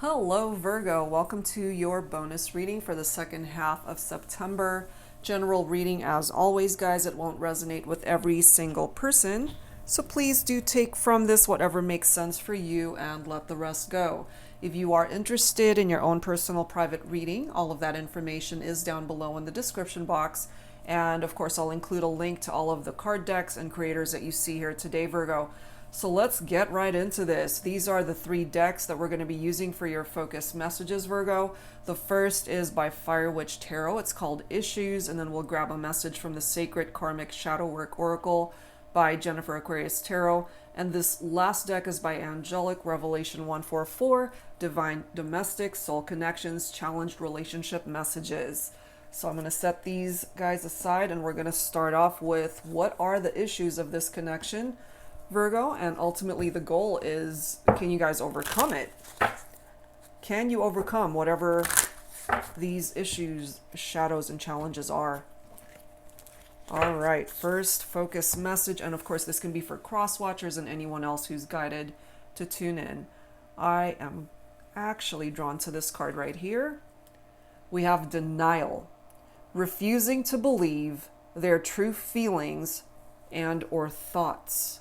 Hello Virgo, welcome to your bonus reading for the second half of September. General reading as always, guys. It won't resonate with every single person, so please do take from this whatever makes sense for you and let the rest go. If you are interested in your own personal private reading, all of that information is down below in the description box, and of course I'll include a link to all of the card decks and creators that you see here today, Virgo. So let's get right into this. These are the 3 decks that we're going to be using for your focus messages, Virgo. The first is by Fire Witch Tarot. It's called Issues, and then we'll grab a message from the Sacred Karmic Shadow Work Oracle by Jennifer Aquarius Tarot. And this last deck is by Angelic Revelation 144, Divine Domestic Soul Connections Challenged Relationship Messages. So I'm going to set these guys aside, and we're going to start off with what are the issues of this connection, Virgo, and ultimately the goal is, can you guys overcome it? Can you overcome whatever these issues, shadows, and challenges are? All right, first focus message, and of course this can be for cross watchers and anyone else who's guided to tune in. I am actually drawn to this card right here. We have denial, refusing to believe their true feelings and or thoughts.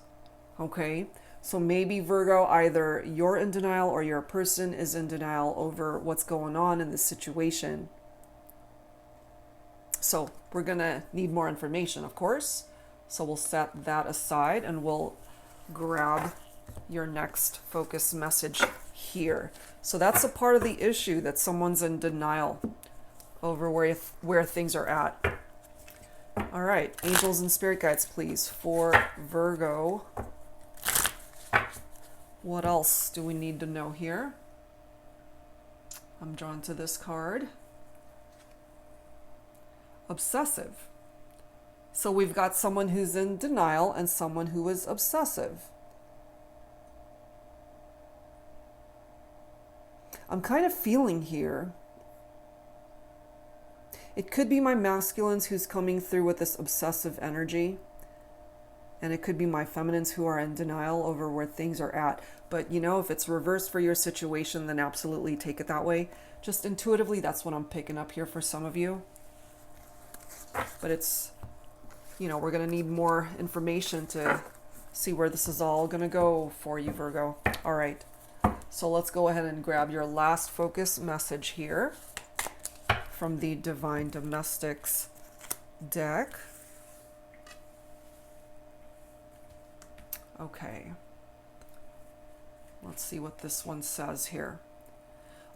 Okay, so maybe Virgo, either you're in denial or your person is in denial over what's going on in this situation. So we're going to need more information, of course. So we'll set that aside and we'll grab your next focus message here. So that's a part of the issue, that someone's in denial over where things are at. All right, angels and spirit guides, please, for Virgo. What else do we need to know here? I'm drawn to this card. Obsessive. So we've got someone who's in denial and someone who is obsessive. I'm kind of feeling here, it could be my masculines who's coming through with this obsessive energy. And it could be my feminines who are in denial over where things are at. But, you know, if it's reversed for your situation, then absolutely take it that way. Just intuitively, that's what I'm picking up here for some of you. But it's, you know, we're going to need more information to see where this is all going to go for you, Virgo. All right. So let's go ahead and grab your last focus message here from the Divine Domestics deck. Okay, let's see what this one says here.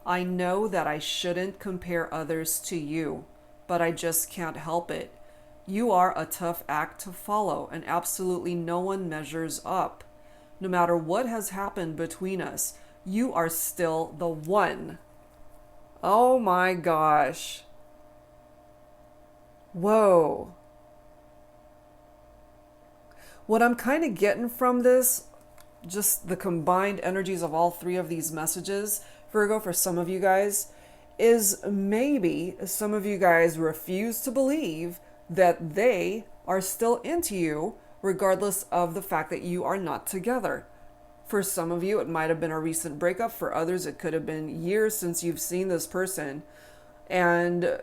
I know that I shouldn't compare others to you, but I just can't help it. You are a tough act to follow, and absolutely no one measures up. No matter what has happened between us, you are still the one. Oh my gosh. Whoa. What I'm kind of getting from this, just the combined energies of all 3 of these messages, Virgo, for some of you guys, is maybe some of you guys refuse to believe that they are still into you, regardless of the fact that you are not together. For some of you, it might have been a recent breakup. For others, it could have been years since you've seen this person. And,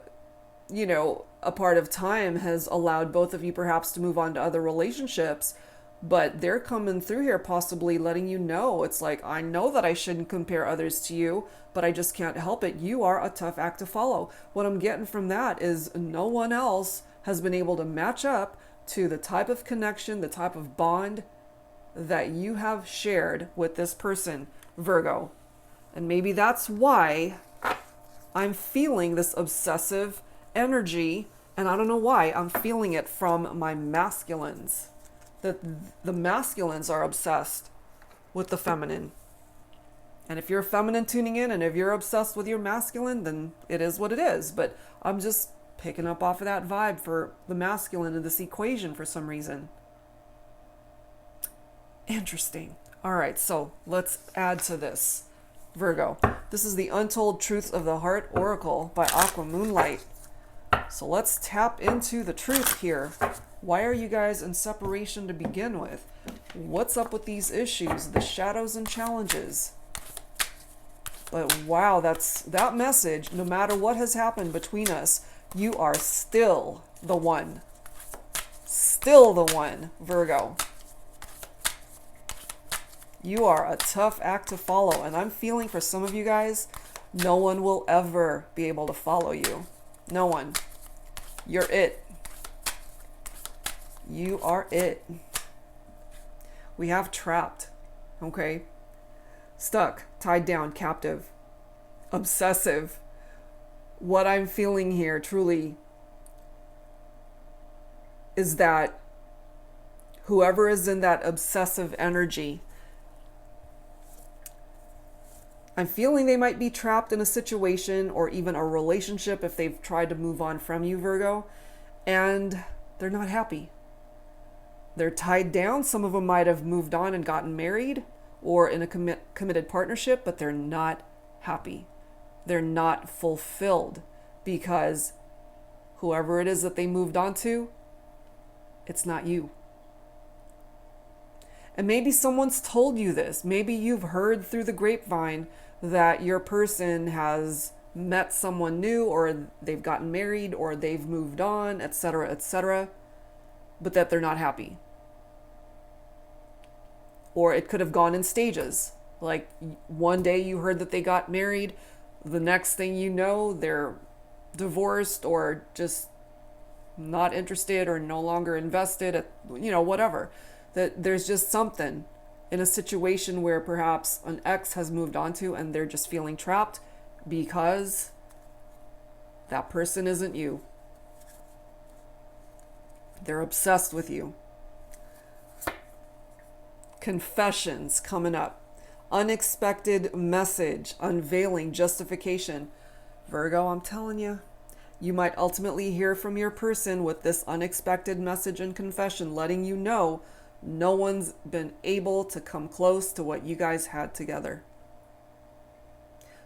you know, a part of time has allowed both of you perhaps to move on to other relationships, but they're coming through here possibly letting you know, it's like, I know that I shouldn't compare others to you, but I just can't help it. You are a tough act to follow. What I'm getting from that is no one else has been able to match up to the type of connection, the type of bond that you have shared with this person, Virgo. And maybe that's why I'm feeling this obsessive energy, and I don't know why I'm feeling it from my masculines, that the masculines are obsessed with the feminine. And if you're feminine tuning in, and if you're obsessed with your masculine, then it is what it is. But I'm just picking up off of that vibe for the masculine in this equation for some reason. Interesting. All right, so let's add to this, Virgo. This is the Untold Truths of the Heart Oracle by Aqua Moonlight. So let's tap into the truth here. Why are you guys in separation to begin with? What's up with these issues, the shadows and challenges? But wow, that message. No matter what has happened between us, you are still the one. Still the one, Virgo. You are a tough act to follow. And I'm feeling for some of you guys, no one will ever be able to follow you. No one. You're it. You are it. We have trapped. Okay? Stuck, tied down, captive, obsessive. What I'm feeling here truly is that whoever is in that obsessive energy, I'm feeling they might be trapped in a situation or even a relationship if they've tried to move on from you, Virgo, and they're not happy. They're tied down. Some of them might have moved on and gotten married or in a committed partnership, but they're not happy. They're not fulfilled because whoever it is that they moved on to, it's not you. And maybe someone's told you this. Maybe you've heard through the grapevine that your person has met someone new, or they've gotten married, or they've moved on, etc., but that they're not happy. Or it could have gone in stages. Like one day you heard that they got married, the next thing you know, they're divorced or just not interested or no longer invested, whatever. That there's just something in a situation where perhaps an ex has moved on to and they're just feeling trapped because that person isn't you. They're obsessed with you. Confessions coming up. Unexpected message, unveiling, justification. Virgo, I'm telling you, you might ultimately hear from your person with this unexpected message and confession, letting you know no one's been able to come close to what you guys had together.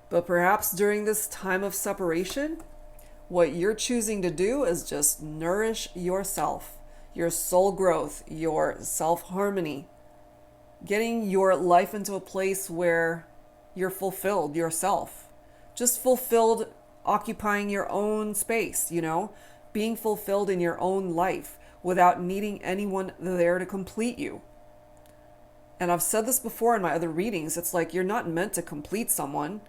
But perhaps during this time of separation, what you're choosing to do is just nourish yourself, your soul growth, your self-harmony, getting your life into a place where you're fulfilled yourself, just fulfilled, occupying your own space, being fulfilled in your own life without needing anyone there to complete you. And I've said this before in my other readings, it's like you're not meant to complete someone.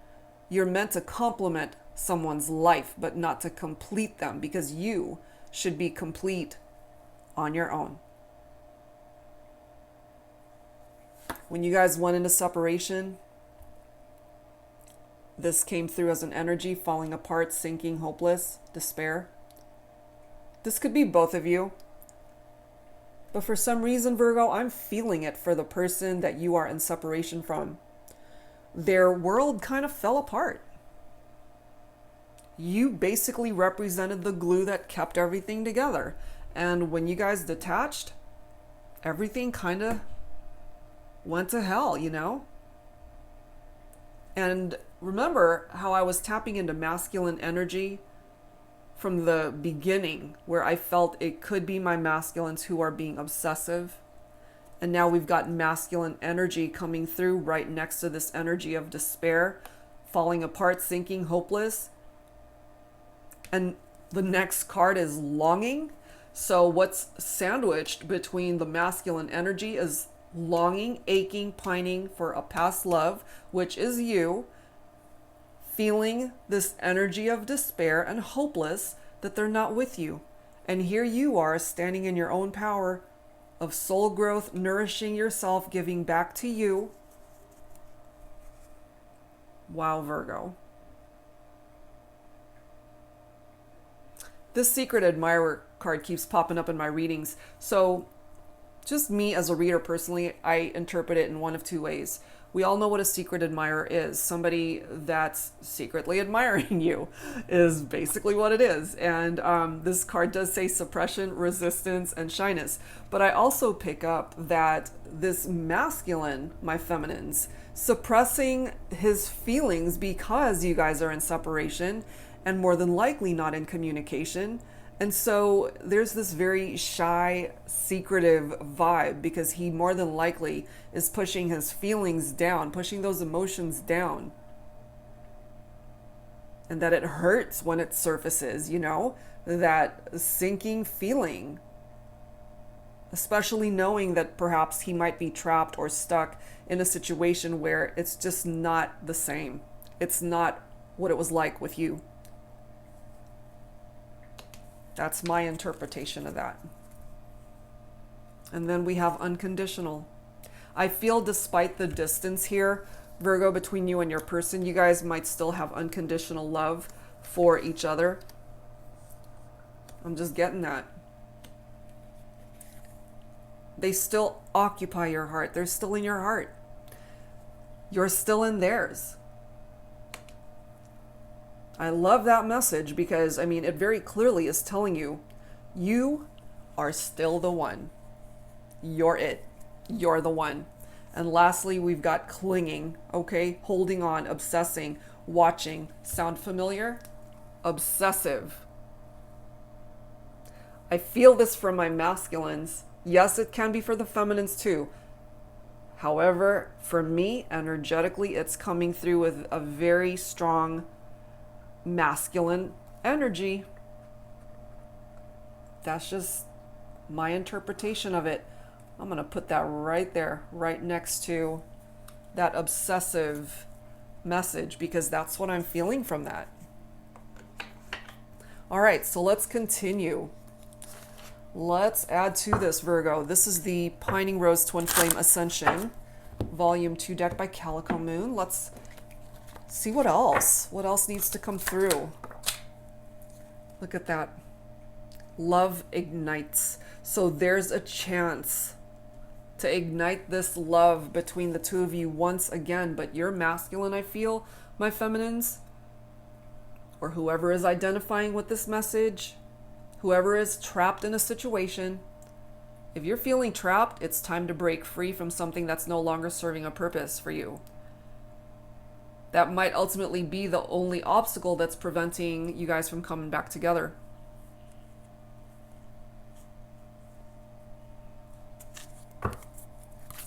You're meant to complement someone's life, but not to complete them, because you should be complete on your own. When you guys went into separation, this came through as an energy, falling apart, sinking, hopeless, despair. This could be both of you. But for some reason, Virgo, I'm feeling it for the person that you are in separation from. Their world kind of fell apart. You basically represented the glue that kept everything together. And when you guys detached, everything kind of went to hell, And remember how I was tapping into masculine energy from the beginning, where I felt it could be my masculines who are being obsessive. And now we've got masculine energy coming through right next to this energy of despair, falling apart, sinking, hopeless. And the next card is longing. So what's sandwiched between the masculine energy is longing, aching, pining for a past love, which is you, feeling this energy of despair and hopeless that they're not with you. And here you are standing in your own power of soul growth, nourishing yourself, giving back to you. Wow, Virgo. This secret admirer card keeps popping up in my readings. So just me as a reader personally, I interpret it in one of two ways. We all know what a secret admirer is. Somebody that's secretly admiring you is basically what it is. And this card does say suppression, resistance, and shyness. But I also pick up that this masculine, my feminines, suppressing his feelings because you guys are in separation and more than likely not in communication. And so there's this very shy, secretive vibe because he more than likely is pushing his feelings down, pushing those emotions down. and that it hurts when it surfaces, you know, that sinking feeling, especially knowing that perhaps he might be trapped or stuck in a situation where it's just not the same. It's not what it was like with you. That's my interpretation of that. And then we have unconditional. I feel despite the distance here, Virgo, between you and your person, you guys might still have unconditional love for each other. I'm just getting that. They still occupy your heart. They're still in your heart. You're still in theirs. I love that message because, I mean, it very clearly is telling you, you are still the one. You're it. You're the one. And lastly, we've got clinging, okay? Holding on, obsessing, watching. Sound familiar? Obsessive. I feel this from my masculines. Yes, it can be for the feminines too. However, for me, energetically, it's coming through with a very strong masculine energy. That's just my interpretation of it. I'm going to put that right there, right next to that obsessive message, because that's what I'm feeling from that. All right, so let's continue. Let's add to this, Virgo. This is the Pining Rose Twin Flame Ascension, Volume 2 deck by Calico Moon. Let's see what else needs to come through. Look at that. Love ignites. So there's a chance to ignite this love between the two of you once again, but you're masculine, I feel, my feminines, or whoever is identifying with this message, whoever is trapped in a situation. If you're feeling trapped, it's time to break free from something that's no longer serving a purpose for you. That might ultimately be the only obstacle that's preventing you guys from coming back together.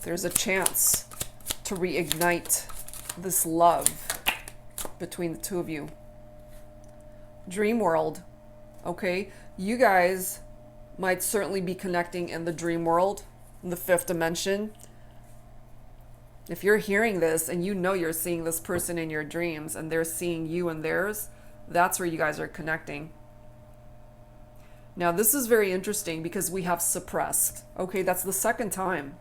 There's a chance to reignite this love between the two of you. Dream world, okay? You guys might certainly be connecting in the dream world, in the fifth dimension. If you're hearing this and you know you're seeing this person in your dreams and they're seeing you in theirs, that's where you guys are connecting. Now, this is very interesting because we have suppressed. Okay, that's the second time.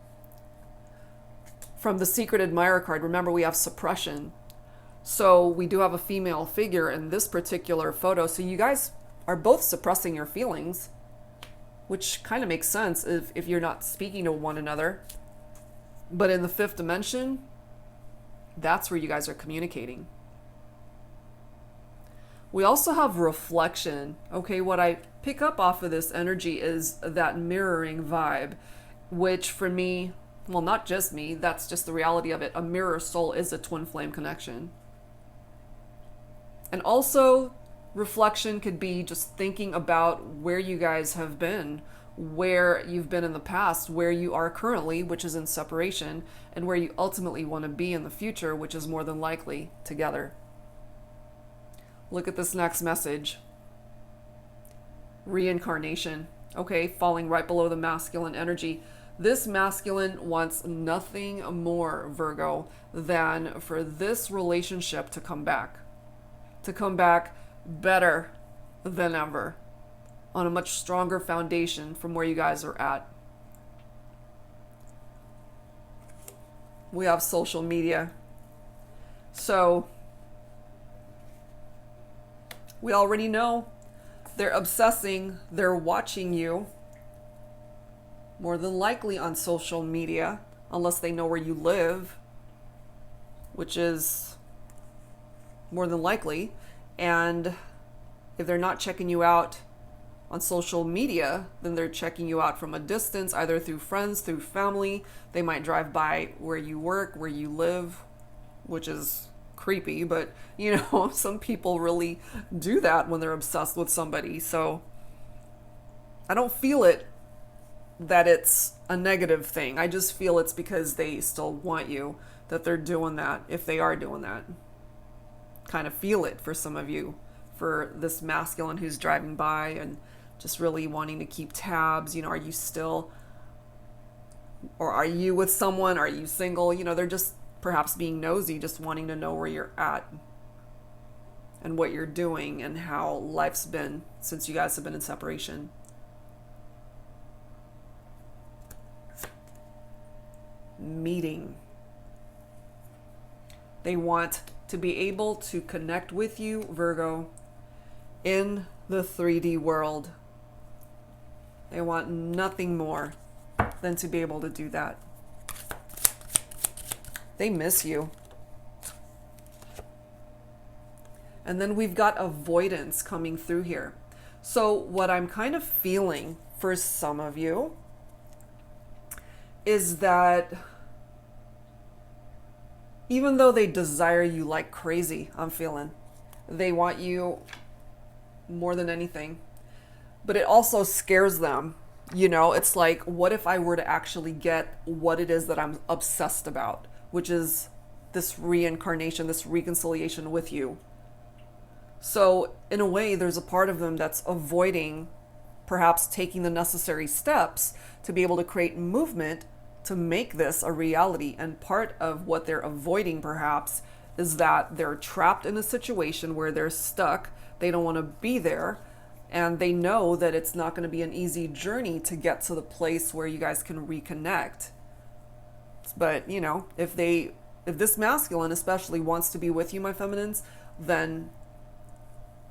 From the Secret Admirer card, remember we have suppression. So we do have a female figure in this particular photo. So you guys are both suppressing your feelings, which kind of makes sense if you're not speaking to one another. But in the fifth dimension, that's where you guys are communicating. We also have reflection. Okay, what I pick up off of this energy is that mirroring vibe, which for me, well, not just me, that's just the reality of it. A mirror soul is a twin flame connection. And also, reflection could be just thinking about where you guys have been, where you've been in the past, where you are currently, which is in separation, and where you ultimately want to be in the future, which is more than likely together. Look at this next message. Reincarnation. Okay, falling right below the masculine energy. This masculine wants nothing more, Virgo, than for this relationship to come back. To come back better than ever, on a much stronger foundation from where you guys are at. We have social media. So we already know they're obsessing, they're watching you, more than likely on social media, unless they know where you live, which is more than likely. And if they're not checking you out on social media, then they're checking you out from a distance, either through friends, through family. They might drive by where you work, where you live, which is creepy, but you know, some people really do that when they're obsessed with somebody. So I don't feel it that it's a negative thing. I just feel it's because they still want you that they're doing that, if they are doing that. kind of feel it for some of you, for this masculine who's driving by and just really wanting to keep tabs. You know, are you still, or are you with someone? Are you single? You know, they're just perhaps being nosy, just wanting to know where you're at and what you're doing and how life's been since you guys have been in separation. Meeting. They want to be able to connect with you, Virgo, in the 3D world. They want nothing more than to be able to do that. They miss you. And then we've got avoidance coming through here. So what I'm kind of feeling for some of you is that even though they desire you like crazy, I'm feeling, they want you more than anything, but it also scares them. You know, it's like, what if I were to actually get what it is that I'm obsessed about, which is this reincarnation, this reconciliation with you. So in a way, there's a part of them that's avoiding perhaps taking the necessary steps to be able to create movement to make this a reality. And part of what they're avoiding perhaps is that they're trapped in a situation where they're stuck. They don't want to be there. And they know that it's not going to be an easy journey to get to the place where you guys can reconnect. But, you know, if this masculine especially wants to be with you, my feminines, then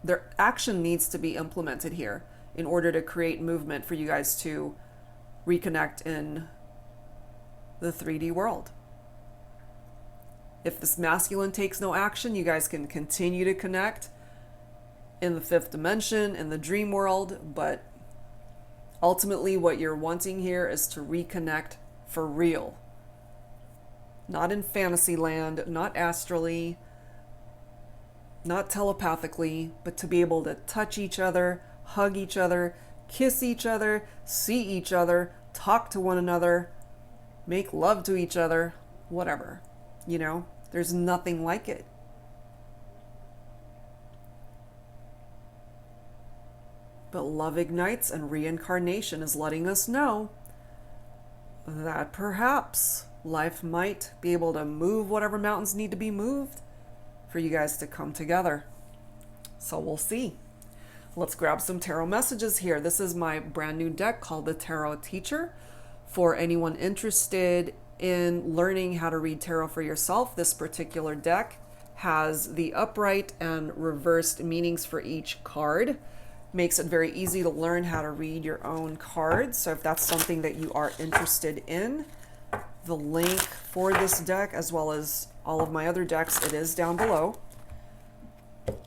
their action needs to be implemented here in order to create movement for you guys to reconnect in the 3D world. If this masculine takes no action, you guys can continue to connect in the 5th dimension, in the dream world, but ultimately what you're wanting here is to reconnect for real. Not in fantasy land, not astrally, not telepathically, but to be able to touch each other, hug each other, kiss each other, see each other, talk to one another, make love to each other, whatever. You know, there's nothing like it. But love ignites, and reincarnation is letting us know that perhaps life might be able to move whatever mountains need to be moved for you guys to come together. So we'll see. Let's grab some tarot messages here. This is my brand new deck called the Tarot Teacher. For anyone interested in learning how to read tarot for yourself, this particular deck has the upright and reversed meanings for each card. Makes it very easy to learn how to read your own cards. So if that's something that you are interested in, the link for this deck, as well as all of my other decks, it is down below.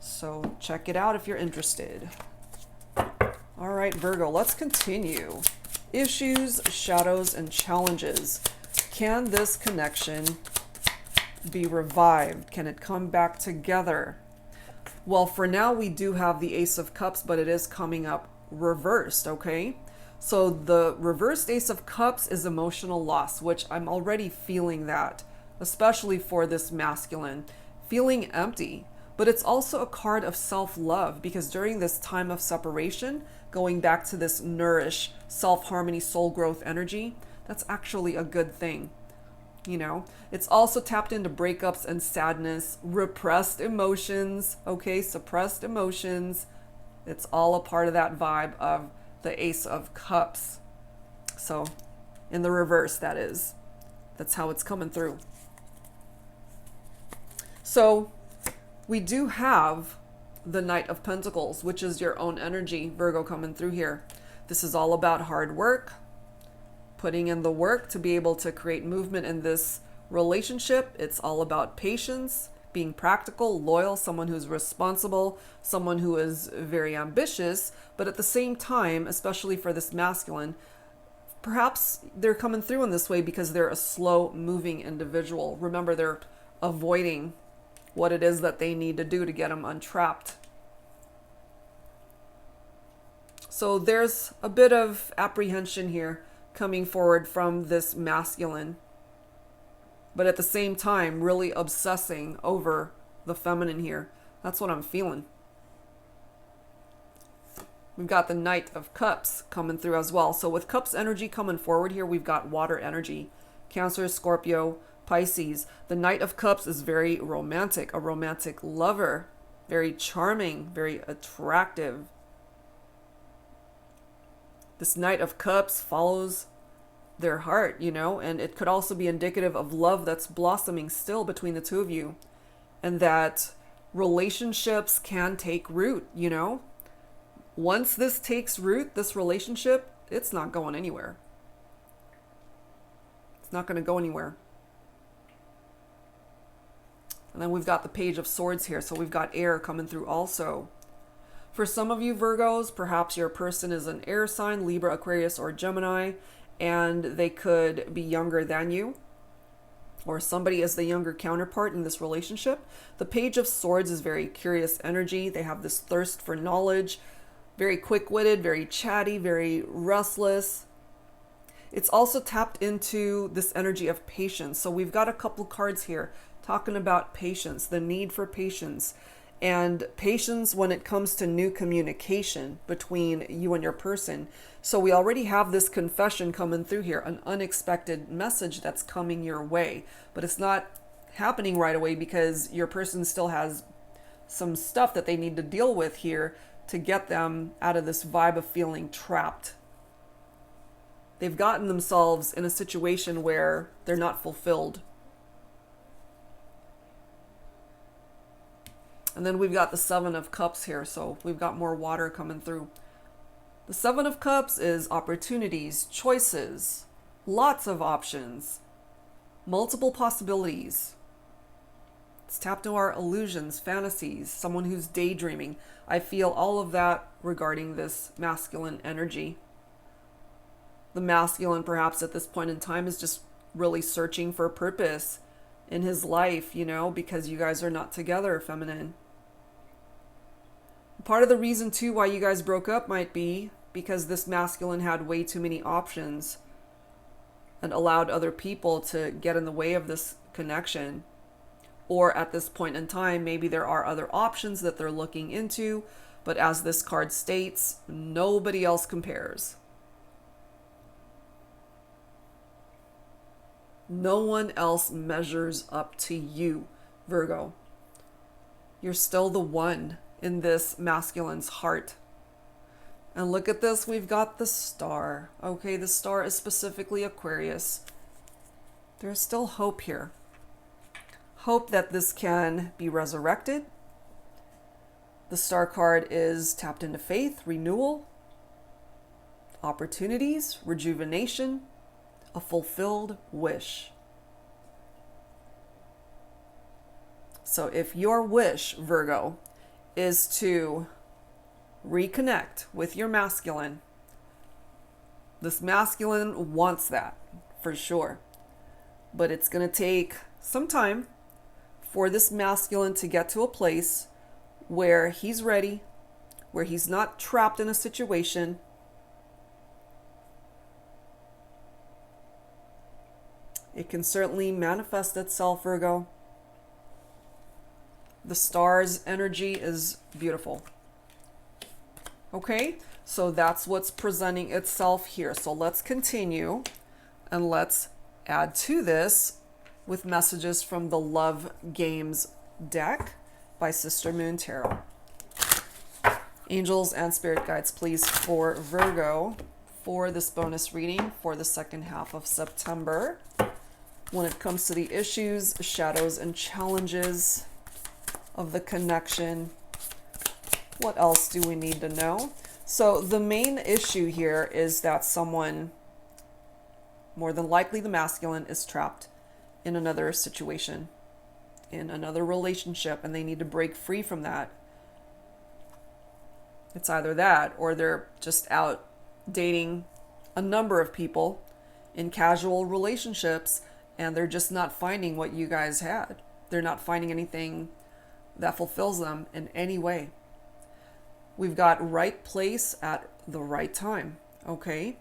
So check it out if you're interested. All right, Virgo, let's continue. Issues, shadows, and challenges. Can this connection be revived? Can it come back together? Well, for now, we do have the Ace of Cups, but it is coming up reversed, okay? So the reversed Ace of Cups is emotional loss, which I'm already feeling that, especially for this masculine, feeling empty. But it's also a card of self-love, because during this time of separation, going back to this nourish, self-harmony, soul growth energy, that's actually a good thing. You know, it's also tapped into breakups and sadness, repressed emotions, okay, suppressed emotions. It's all a part of that vibe of the Ace of Cups. So in the reverse, that is. That's how it's coming through. So we do have the Knight of Pentacles, which is your own energy, Virgo, coming through here. This is all about hard work, putting in the work to be able to create movement in this relationship. It's all about patience, being practical, loyal, someone who's responsible, someone who is very ambitious, but at the same time, especially for this masculine, perhaps they're coming through in this way because they're a slow moving individual. Remember, they're avoiding what it is that they need to do to get them untrapped. So there's a bit of apprehension here coming forward from this masculine, but at the same time really obsessing over the feminine here. That's what I'm feeling. We've got the Knight of Cups coming through as well. So with Cups energy coming forward here, we've got water energy. Cancer, Scorpio, Pisces. The Knight of Cups is very romantic, a romantic lover, very charming, very attractive. This Knight of Cups follows their heart, you know, and it could also be indicative of love that's blossoming still between the two of you, and that relationships can take root, you know. Once this takes root, this relationship, it's not going anywhere. It's not going to go anywhere. And then we've got the Page of Swords here, so we've got air coming through also. For some of you Virgos, perhaps your person is an air sign, Libra, Aquarius, or Gemini, and they could be younger than you, or somebody is the younger counterpart in this relationship. The Page of Swords is very curious energy. They have this thirst for knowledge, very quick-witted, very chatty, very restless. It's also tapped into this energy of patience. So we've got a couple cards here talking about patience, the need for patience, and patience when it comes to new communication between you and your person. So we already have this confession coming through here, an unexpected message that's coming your way, but it's not happening right away because your person still has some stuff that they need to deal with here to get them out of this vibe of feeling trapped. They've gotten themselves in a situation where they're not fulfilled. And then we've got the Seven of Cups here, so we've got more water coming through. The Seven of Cups is opportunities, choices, lots of options, multiple possibilities. It's tapped into our illusions, fantasies, someone who's daydreaming. I feel all of that regarding this masculine energy. The masculine, perhaps at this point in time, is just really searching for purpose in his life, you know, because you guys are not together, feminine. Part of the reason, too, why you guys broke up might be because this masculine had way too many options and allowed other people to get in the way of this connection. Or at this point in time, maybe there are other options that they're looking into, but as this card states, nobody else compares. No one else measures up to you, Virgo. You're still the one in this masculine's heart. And look at this, we've got the star. Okay, the star is specifically Aquarius. There's still hope here. Hope that this can be resurrected. The star card is tapped into faith, renewal, opportunities, rejuvenation, a fulfilled wish. So if your wish, Virgo, is to reconnect with your masculine, this masculine wants that for sure. But it's going to take some time for this masculine to get to a place where he's ready, where he's not trapped in a situation. It can certainly manifest itself, Virgo. The star's energy is beautiful. Okay, so that's what's presenting itself here. So let's continue and let's add to this with messages from the Love Games deck by Sister Moon Tarot. Angels and spirit guides, please, for Virgo for this bonus reading for the second half of September. When it comes to the issues, shadows, and challenges of the connection, what else do we need to know? So the main issue here is that someone, more than likely the masculine, is trapped in another situation, in another relationship, and they need to break free from that. It's either that or they're just out dating a number of people in casual relationships, and they're just not finding what you guys had. They're not finding anything that fulfills them in any way. We've got right place at the right time, okay?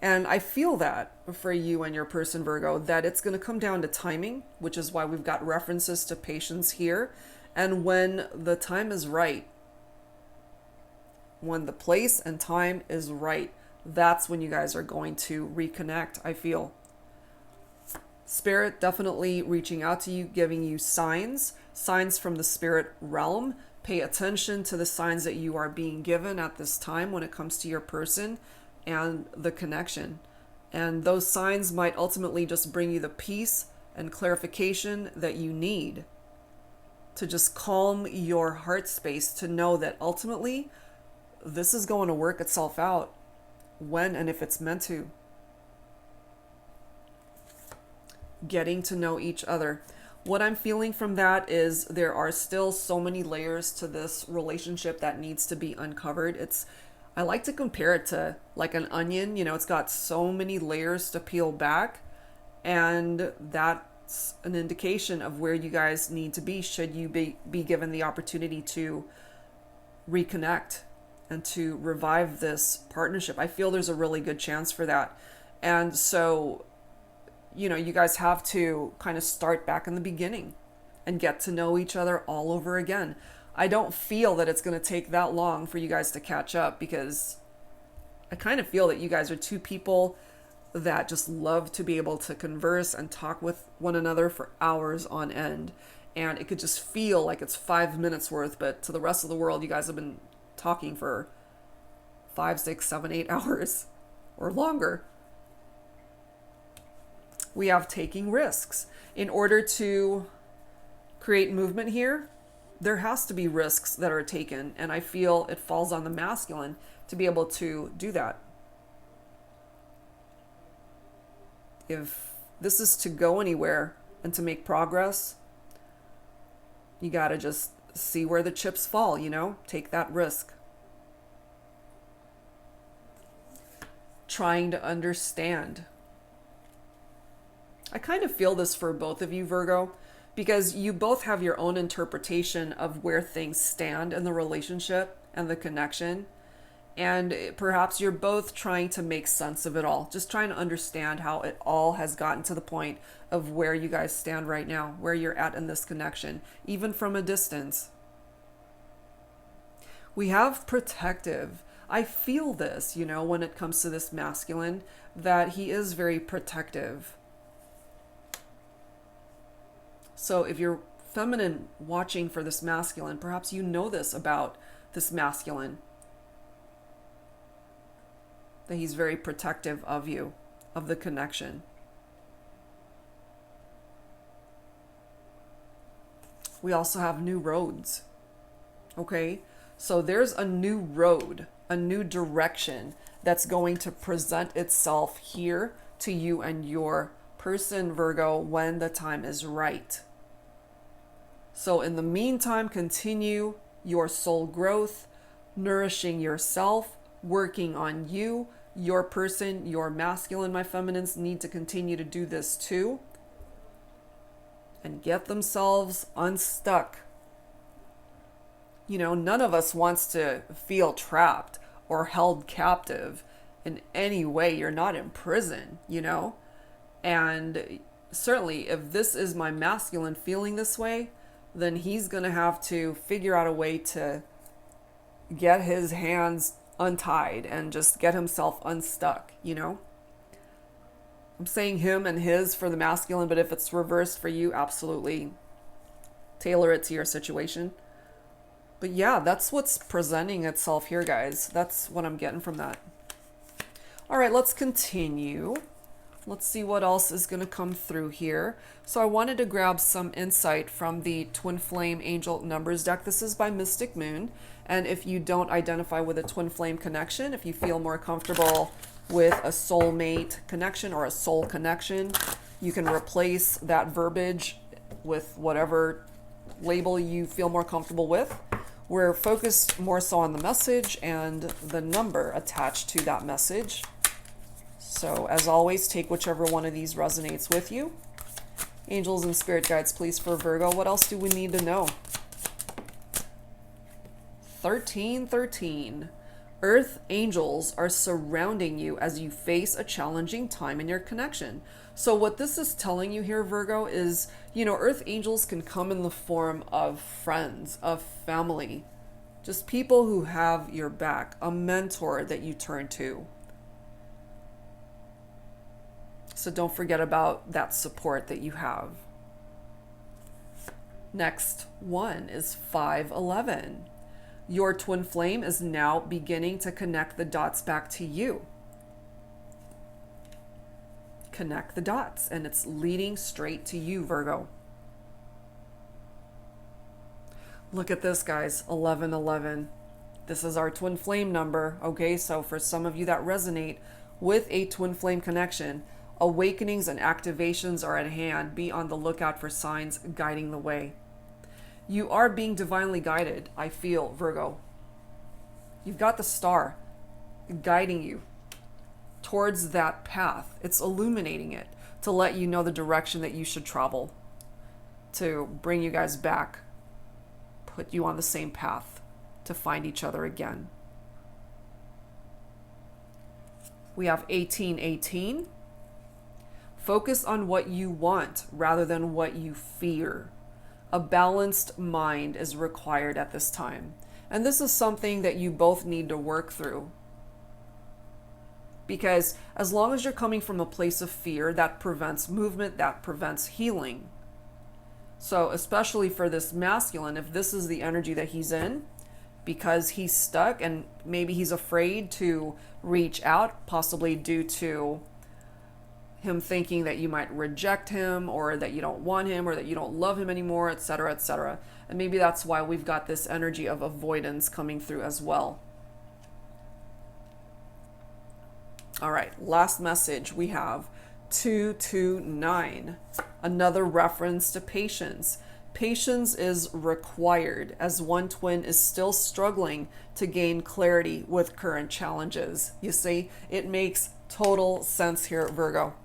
And I feel that for you and your person, Virgo, that it's going to come down to timing, which is why we've got references to patience here. And when the time is right, when the place and time is right, that's when you guys are going to reconnect, I feel. Spirit definitely reaching out to you, giving you signs from the spirit realm. Pay attention to the signs that you are being given at this time when it comes to your person and the connection. And those signs might ultimately just bring you the peace and clarification that you need to just calm your heart space, to know that ultimately this is going to work itself out when and if it's meant to. Getting to know each other. What I'm feeling from that is there are still so many layers to this relationship that needs to be uncovered. I like to compare it to like an onion. You know, it's got so many layers to peel back, and that's an indication of where you guys need to be should you be given the opportunity to reconnect and to revive this partnership. I feel there's a really good chance for that. And so, you know, you guys have to kind of start back in the beginning and get to know each other all over again. I don't feel that it's going to take that long for you guys to catch up, because I kind of feel that you guys are two people that just love to be able to converse and talk with one another for hours on end. And it could just feel like it's 5 minutes worth, but to the rest of the world, you guys have been talking for 5, 6, 7, 8 hours or longer. We have taking risks. In order to create movement here, there has to be risks that are taken, and I feel it falls on the masculine to be able to do that. If this is to go anywhere and to make progress, you gotta just see where the chips fall, you know? Take that risk. Trying to understand. I kind of feel this for both of you, Virgo, because you both have your own interpretation of where things stand in the relationship and the connection. And perhaps you're both trying to make sense of it all, just trying to understand how it all has gotten to the point of where you guys stand right now, where you're at in this connection, even from a distance. We have protective. I feel this, you know, when it comes to this masculine, that he is very protective. So if you're feminine watching for this masculine, perhaps you know this about this masculine, that he's very protective of you, of the connection. We also have new roads. Okay, so there's a new road, a new direction that's going to present itself here to you and your person, Virgo, when the time is right. So in the meantime, continue your soul growth, nourishing yourself, working on you. Your person, your masculine, my feminines, need to continue to do this too, and get themselves unstuck. You know, none of us wants to feel trapped or held captive in any way. You're not in prison, you know? And certainly if this is my masculine feeling this way, then he's going to have to figure out a way to get his hands untied and just get himself unstuck, you know? I'm saying him and his for the masculine, but if it's reversed for you, absolutely tailor it to your situation. But yeah, that's what's presenting itself here, guys. That's what I'm getting from that. All right, let's continue. Let's see what else is going to come through here. So I wanted to grab some insight from the Twin Flame Angel Numbers deck. This is by Mystic Moon. And if you don't identify with a twin flame connection, if you feel more comfortable with a soulmate connection or a soul connection, you can replace that verbiage with whatever label you feel more comfortable with. We're focused more so on the message and the number attached to that message. So as always, take whichever one of these resonates with you. Angels and spirit guides, please, for Virgo. What else do we need to know? 1313. Earth angels are surrounding you as you face a challenging time in your connection. So what this is telling you here, Virgo, is, Earth angels can come in the form of friends, of family, just people who have your back, a mentor that you turn to. So don't forget about that support that you have. Next one is 511. Your twin flame is now beginning to connect the dots back to you. Connect the dots, and it's leading straight to you, Virgo. Look at this, guys, 1111. This is our twin flame number, okay? So for some of you that resonate with a twin flame connection, awakenings and activations are at hand. Be on the lookout for signs guiding the way. You are being divinely guided, I feel, Virgo. You've got the star guiding you towards that path. It's illuminating it to let you know the direction that you should travel, to bring you guys back, put you on the same path to find each other again. We have 1818. Focus on what you want rather than what you fear. A balanced mind is required at this time. And this is something that you both need to work through. Because as long as you're coming from a place of fear, that prevents movement, that prevents healing. So especially for this masculine, if this is the energy that he's in, because he's stuck and maybe he's afraid to reach out, possibly due to him thinking that you might reject him, or that you don't want him, or that you don't love him anymore, etc., etc. And maybe that's why we've got this energy of avoidance coming through as well. All right, last message we have 229. Another reference to patience. Patience is required as one twin is still struggling to gain clarity with current challenges. You see, it makes total sense here, Virgo.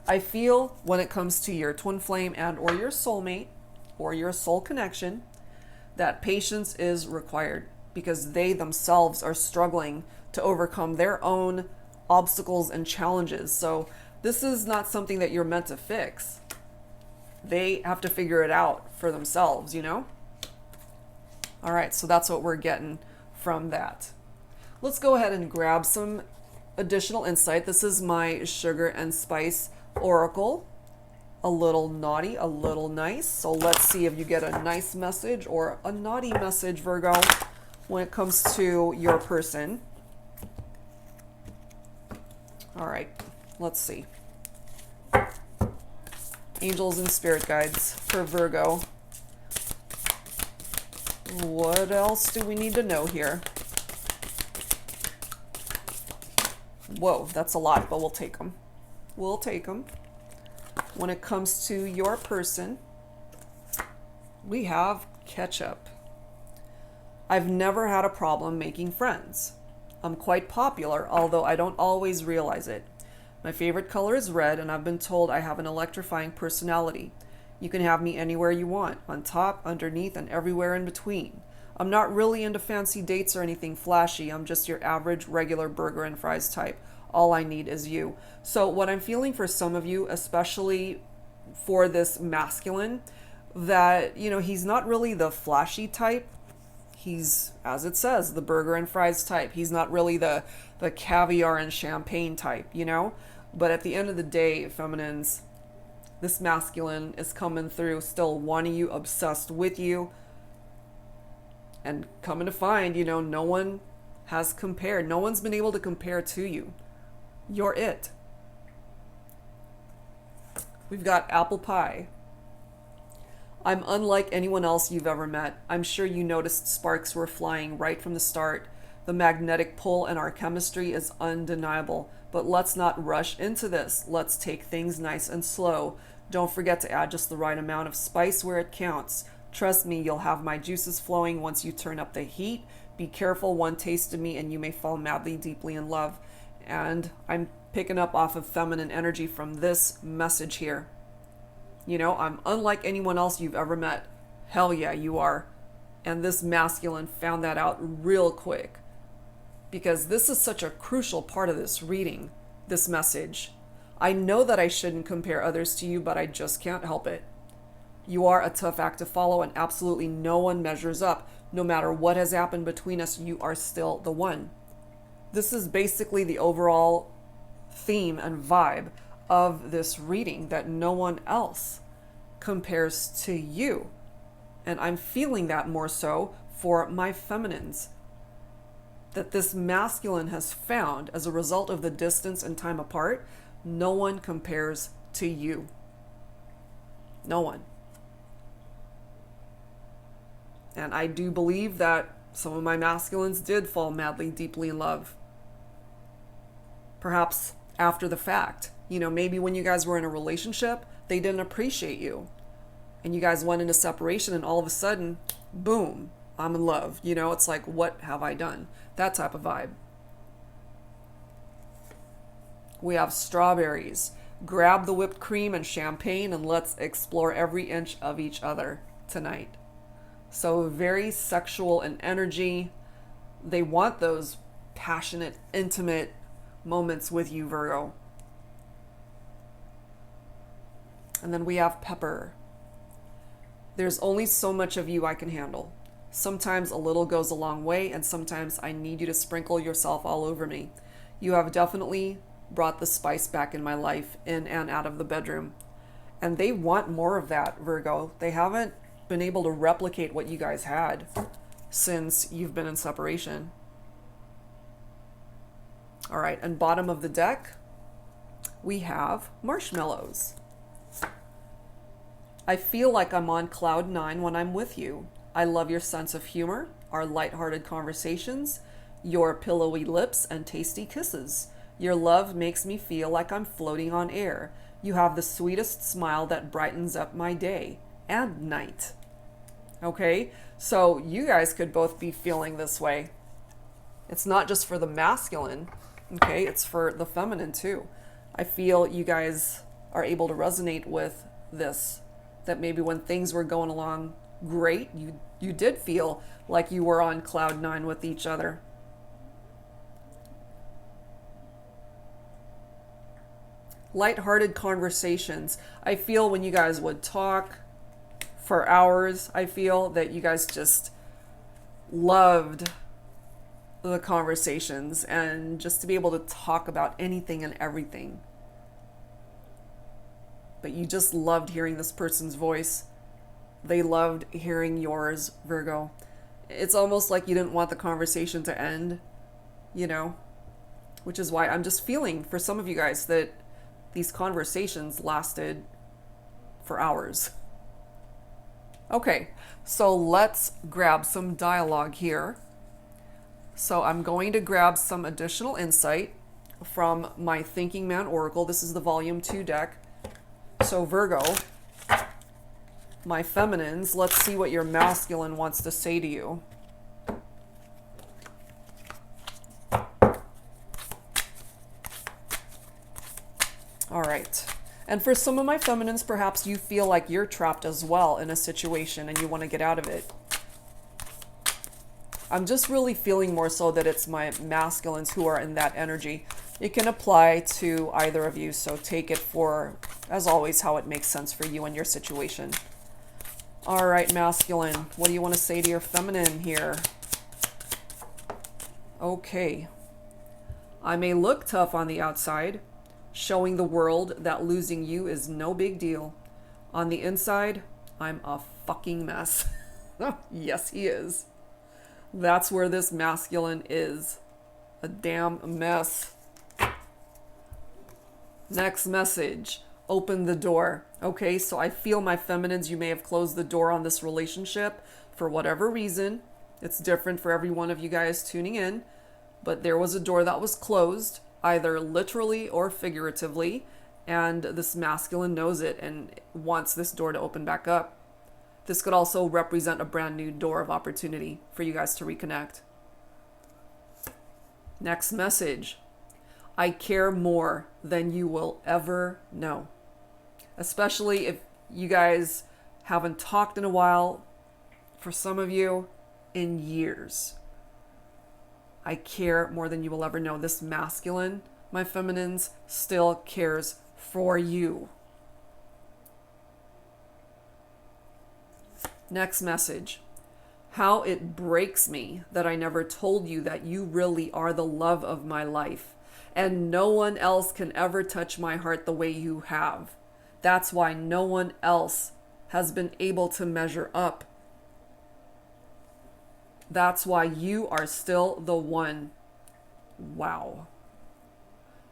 I feel when it comes to your twin flame and or your soulmate or your soul connection, that patience is required because they themselves are struggling to overcome their own obstacles and challenges. So this is not something that you're meant to fix. They have to figure it out for themselves, All right, so that's what we're getting from that. Let's go ahead and grab some additional insight. This is my sugar and spice oracle. A little naughty, a little nice. So let's see if you get a nice message or a naughty message, Virgo, when it comes to your person. All right, let's see. Angels and spirit guides for Virgo. What else do we need to know here? Whoa, that's a lot, but we'll take them. We'll take them. When it comes to your person, we have ketchup. I've never had a problem making friends. I'm quite popular, although I don't always realize it. My favorite color is red, and I've been told I have an electrifying personality. You can have me anywhere you want, on top, underneath, and everywhere in between. I'm not really into fancy dates or anything flashy. I'm just your average, regular burger and fries type. All I need is you. So what I'm feeling for some of you, especially for this masculine, that, he's not really the flashy type. He's, as it says, the burger and fries type. He's not really the caviar and champagne type, But at the end of the day, feminines, this masculine is coming through, still wanting you, obsessed with you. And coming to find, no one has compared. No one's been able to compare to you. You're it. We've got apple pie. I'm unlike anyone else you've ever met. I'm sure you noticed sparks were flying right from the start. The magnetic pull in our chemistry is undeniable. But let's not rush into this. Let's take things nice and slow. Don't forget to add just the right amount of spice where it counts. Trust me, you'll have my juices flowing once you turn up the heat. Be careful, one taste of me and you may fall madly, deeply in love. And I'm picking up off of feminine energy from this message here. I'm unlike anyone else you've ever met. Hell yeah, you are. And this masculine found that out real quick. because this is such a crucial part of this reading, this message. I know that I shouldn't compare others to you, but I just can't help it. You are a tough act to follow, and absolutely no one measures up. No matter what has happened between us, you are still the one. This is basically the overall theme and vibe of this reading, that no one else compares to you. And I'm feeling that more so for my feminines. That this masculine has found, as a result of the distance and time apart, no one compares to you. No one. And I do believe that some of my masculines did fall madly, deeply in love. Perhaps after the fact. You know, maybe when you guys were in a relationship, they didn't appreciate you. And you guys went into separation, and all of a sudden, boom, I'm in love. You know, it's like, what have I done? That type of vibe. We have strawberries. Grab the whipped cream and champagne, and let's explore every inch of each other tonight. So very sexual in energy. They want those passionate, intimate moments with you, Virgo. And then we have pepper. There's only so much of you I can handle. Sometimes a little goes a long way, and sometimes I need you to sprinkle yourself all over me. You have definitely brought the spice back in my life, in and out of the bedroom. And they want more of that, Virgo. They haven't been able to replicate what you guys had since you've been in separation. All right, and bottom of the deck, we have marshmallows. I feel like I'm on cloud 9 when I'm with you. I love your sense of humor, our lighthearted conversations, your pillowy lips and tasty kisses. Your love makes me feel like I'm floating on air. You have the sweetest smile that brightens up my day and night. Okay, so you guys could both be feeling this way. It's not just for the masculine, okay, it's for the feminine too. I feel you guys are able to resonate with this, that maybe when things were going along great, you did feel like you were on cloud 9 with each other. Lighthearted conversations. I feel when you guys would talk for hours, I feel that you guys just loved the conversations and just to be able to talk about anything and everything. But you just loved hearing this person's voice. They loved hearing yours, Virgo. It's almost like you didn't want the conversation to end, you know, which is why I'm just feeling for some of you guys that these conversations lasted for hours. Okay, so let's grab some dialogue here. So I'm going to grab some additional insight from my Thinking Man Oracle. This is the Volume 2 deck. So Virgo, my feminines, let's see what your masculine wants to say to you. All right. And for some of my feminines, perhaps you feel like you're trapped as well in a situation and you want to get out of it. I'm just really feeling more so that it's my masculines who are in that energy. It can apply to either of you, so take it for, as always, how it makes sense for you and your situation. All right, masculine, what do you want to say to your feminine here? Okay. I may look tough on the outside, showing the world that losing you is no big deal. On the inside, I'm a fucking mess. Yes, he is. That's where this masculine is. A damn mess. Next message. Open the door. Okay, so I feel my feminines, you may have closed the door on this relationship for whatever reason. It's different for every one of you guys tuning in. But there was a door that was closed, either literally or figuratively. And this masculine knows it and wants this door to open back up. This could also represent a brand new door of opportunity for you guys to reconnect. Next message. I care more than you will ever know. Especially if you guys haven't talked in a while, for some of you, in years. I care more than you will ever know. This masculine, my feminines, still cares for you. Next message. How it breaks me that I never told you that you really are the love of my life, and no one else can ever touch my heart the way you have. That's why no one else has been able to measure up. That's why you are still the one. Wow.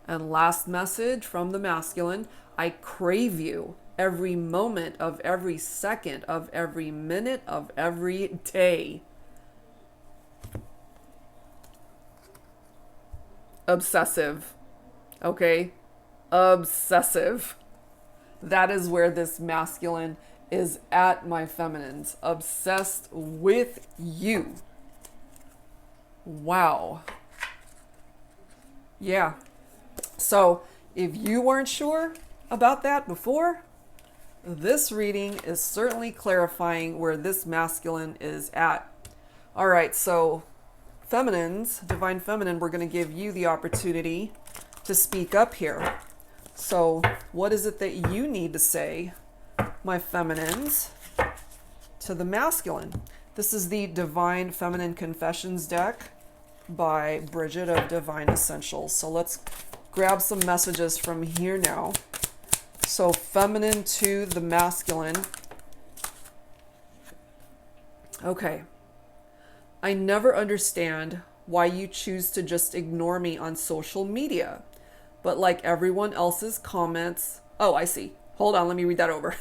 And last message from the masculine. I crave you every moment of every second of every minute of every day. Obsessive. Okay? Obsessive. That is where this masculine is at, my feminines. Obsessed with you. Wow. Yeah. So if you weren't sure about that before, this reading is certainly clarifying where this masculine is at. All right, so feminines, divine feminine, we're going to give you the opportunity to speak up here. So what is it that you need to say, my feminines, to the masculine? This is the Divine Feminine Confessions deck by Bridget of Divine Essentials. So let's grab some messages from here now. So feminine to the masculine. Okay. I never understand why you choose to just ignore me on social media. But like everyone else's comments... Oh, I see. Hold on, let me read that over.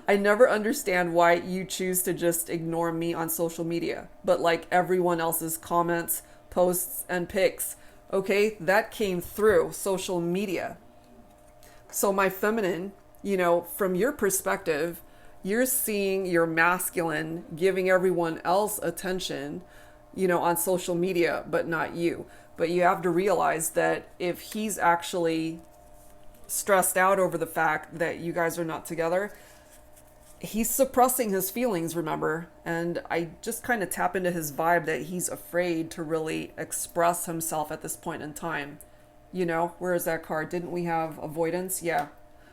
I never understand why you choose to just ignore me on social media. But like everyone else's comments, posts, and pics. Okay, that came through social media. So my feminine, you know, from your perspective, you're seeing your masculine giving everyone else attention, you know, on social media, but not you. But you have to realize that if he's actually stressed out over the fact that you guys are not together, he's suppressing his feelings, remember? And I just kind of tap into his vibe that he's afraid to really express himself at this point in time. You know, where is that card? Didn't we have avoidance? Yeah.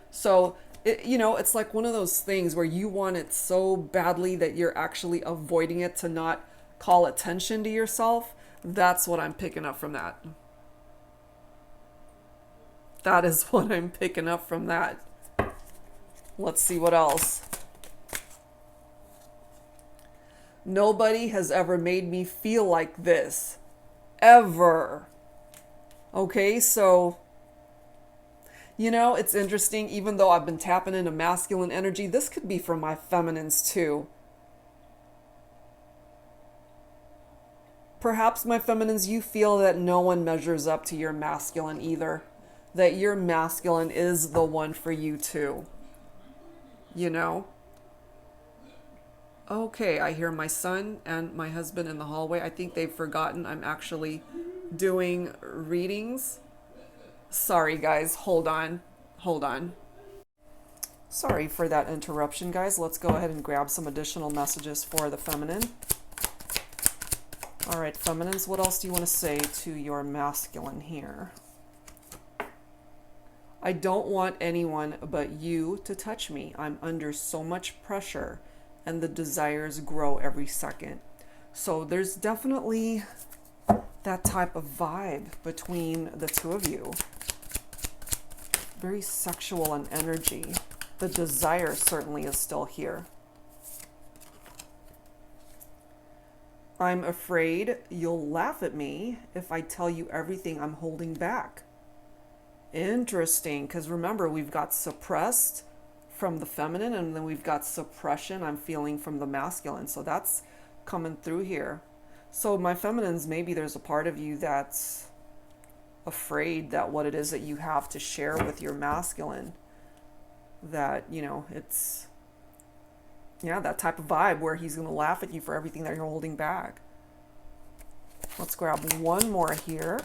So, you know, it's like one of those things where you want it so badly that you're actually avoiding it to not call attention to yourself. That's what I'm picking up from that. That is what I'm picking up from that. Let's see what else. Nobody has ever made me feel like this. Ever. Okay, so, you know, it's interesting. Even though I've been tapping into masculine energy, this could be for my feminines too. Perhaps, my feminines, you feel that no one measures up to your masculine either. That your masculine is the one for you too. You know? Okay, I hear my son and my husband in the hallway. I think they've forgotten I'm actually doing readings. Sorry, guys. Hold on. Sorry for that interruption, guys. Let's go ahead and grab some additional messages for the feminine. All right, feminines, what else do you want to say to your masculine here? I don't want anyone but you to touch me. I'm under so much pressure and the desires grow every second. So there's definitely that type of vibe between the two of you. Very sexual in energy. The desire certainly is still here. I'm afraid you'll laugh at me if I tell you everything I'm holding back. Interesting, because remember, we've got suppressed from the feminine, and then we've got suppression I'm feeling from the masculine. So that's coming through here. So my feminines, maybe there's a part of you that's afraid that what it is that you have to share with your masculine, that, you know, it's, yeah, that type of vibe where he's going to laugh at you for everything that you're holding back. Let's grab one more here.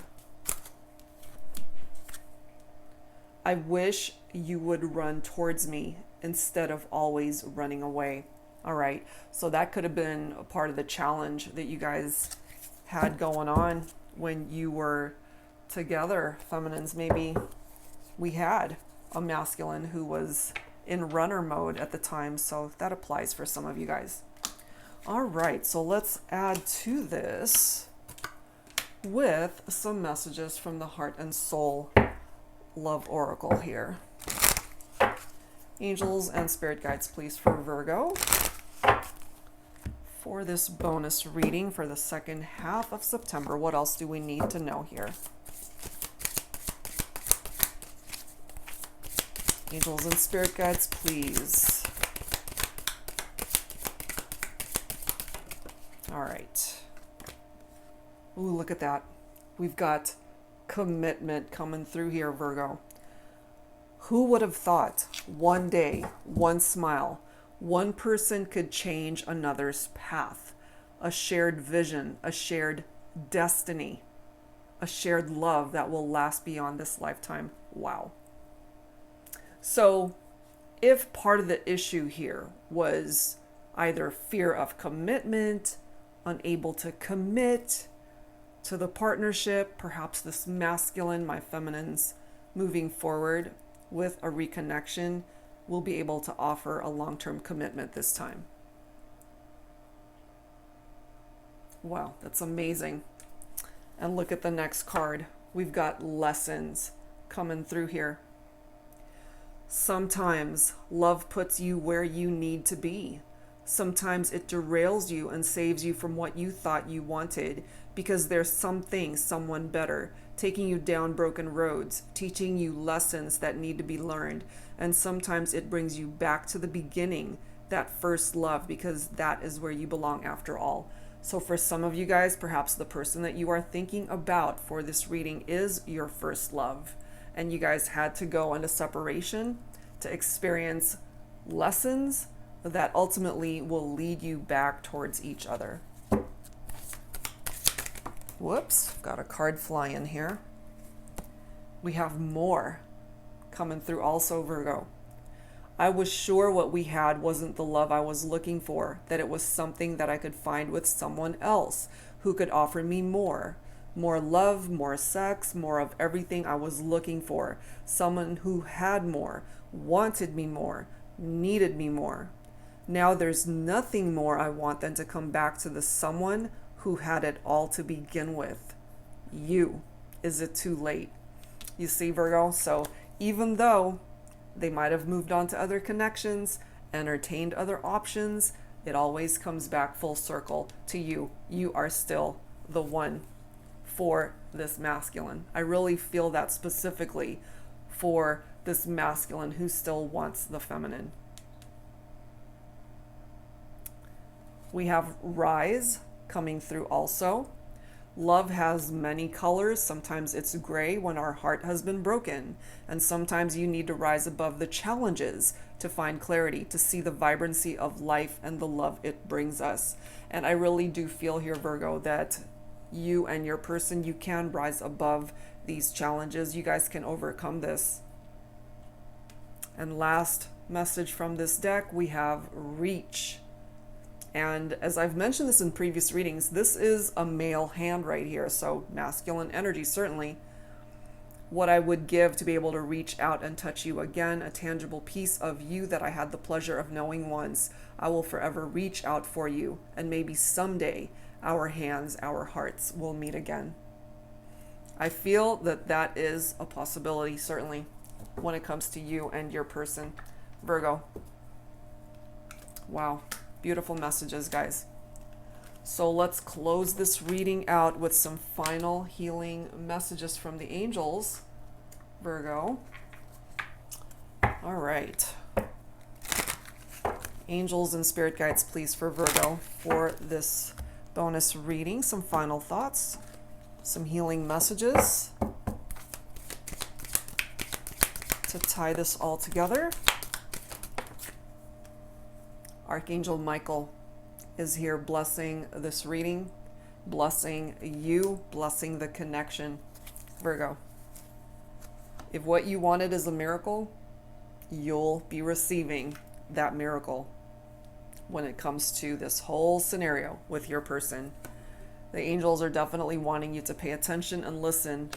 I wish you would run towards me instead of always running away. All right, so that could have been a part of the challenge that you guys had going on when you were together, feminines. Maybe we had a masculine who was in runner mode at the time, so that applies for some of you guys. All right, so let's add to this with some messages from the Heart and Soul Love Oracle here. Angels and spirit guides, please, for Virgo, for this bonus reading for the second half of September. What else do we need to know here? Angels and spirit guides, please. All right. Ooh, look at that. We've got commitment coming through here, Virgo. Who would have thought one day, one smile, one person could change another's path? A shared vision, a shared destiny, a shared love that will last beyond this lifetime. Wow. So if part of the issue here was either fear of commitment, unable to commit to the partnership, perhaps this masculine, my feminines, moving forward with a reconnection, will be able to offer a long-term commitment this time. Wow, that's amazing. And look at the next card. We've got lessons coming through here. Sometimes love puts you where you need to be. Sometimes it derails you and saves you from what you thought you wanted, because there's something, someone better, taking you down broken roads, teaching you lessons that need to be learned. And sometimes it brings you back to the beginning, that first love, because that is where you belong after all. So for some of you guys, perhaps the person that you are thinking about for this reading is your first love. And you guys had to go into separation to experience lessons that ultimately will lead you back towards each other. Whoops, got a card fly in here. We have more coming through also, Virgo. I was sure what we had wasn't the love I was looking for, that it was something that I could find with someone else who could offer me more. More love, more sex, more of everything I was looking for. Someone who had more, wanted me more, needed me more. Now there's nothing more I want than to come back to the someone who had it all to begin with. You. Is it too late? You see, Virgo? So even though they might have moved on to other connections, entertained other options, it always comes back full circle to you. You are still the one for this masculine. I really feel that specifically for this masculine who still wants the feminine. We have Rise coming through also. Love has many colors. Sometimes it's gray when our heart has been broken. And sometimes you need to rise above the challenges to find clarity, to see the vibrancy of life and the love it brings us. And I really do feel here, Virgo, that you and your person, you can rise above these challenges. You guys can overcome this. And last message from this deck, we have Reach. And as I've mentioned this in previous readings, this is a male hand right here, so masculine energy certainly. What I would give to be able to reach out and touch you again, a tangible piece of you that I had the pleasure of knowing once. I will forever reach out for you, and maybe someday our hands, our hearts will meet again. I feel that that is a possibility, certainly, when it comes to you and your person, Virgo. Wow. Beautiful messages, guys. So let's close this reading out with some final healing messages from the angels, Virgo. All right. Angels and spirit guides, please, for Virgo, for this bonus reading. Some final thoughts, some healing messages to tie this all together. Archangel Michael is here blessing this reading, blessing you, blessing the connection, Virgo. If what you wanted is a miracle, you'll be receiving that miracle when it comes to this whole scenario with your person. The angels are definitely wanting you to pay attention and listen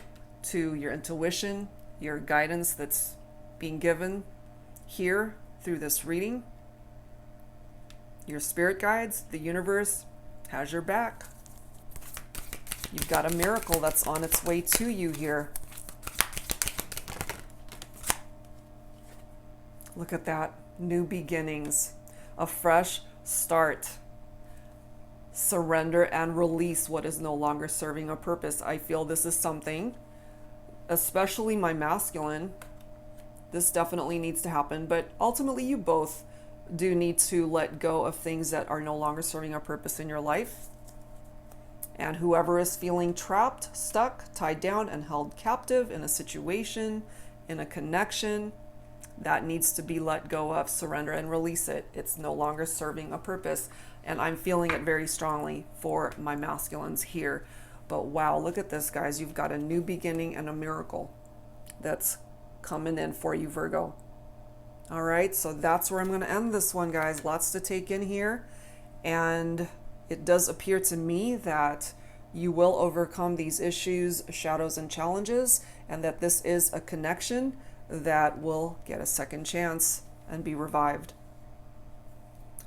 to your intuition, your guidance that's being given here through this reading. Your spirit guides, the universe has your back. You've got a miracle that's on its way to you here. Look at that. New beginnings. A fresh start. Surrender and release what is no longer serving a purpose. I feel this is something, especially my masculine, this definitely needs to happen, but ultimately you both do need to let go of things that are no longer serving a purpose in your life. And whoever is feeling trapped, stuck, tied down, and held captive in a situation, in a connection, that needs to be let go of. Surrender and release it. It's no longer serving a purpose. And I'm feeling it very strongly for my masculines here. But wow, look at this, guys. You've got a new beginning and a miracle that's coming in for you, Virgo. All right, so that's where I'm going to end this one, guys. Lots to take in here. And it does appear to me that you will overcome these issues, shadows, and challenges, and that this is a connection that will get a second chance and be revived.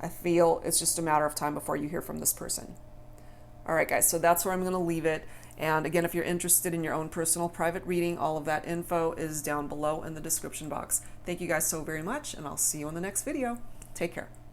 I feel it's just a matter of time before you hear from this person. All right, guys, so that's where I'm going to leave it. And again, if you're interested in your own personal private reading, all of that info is down below in the description box. Thank you guys so very much, and I'll see you in the next video. Take care.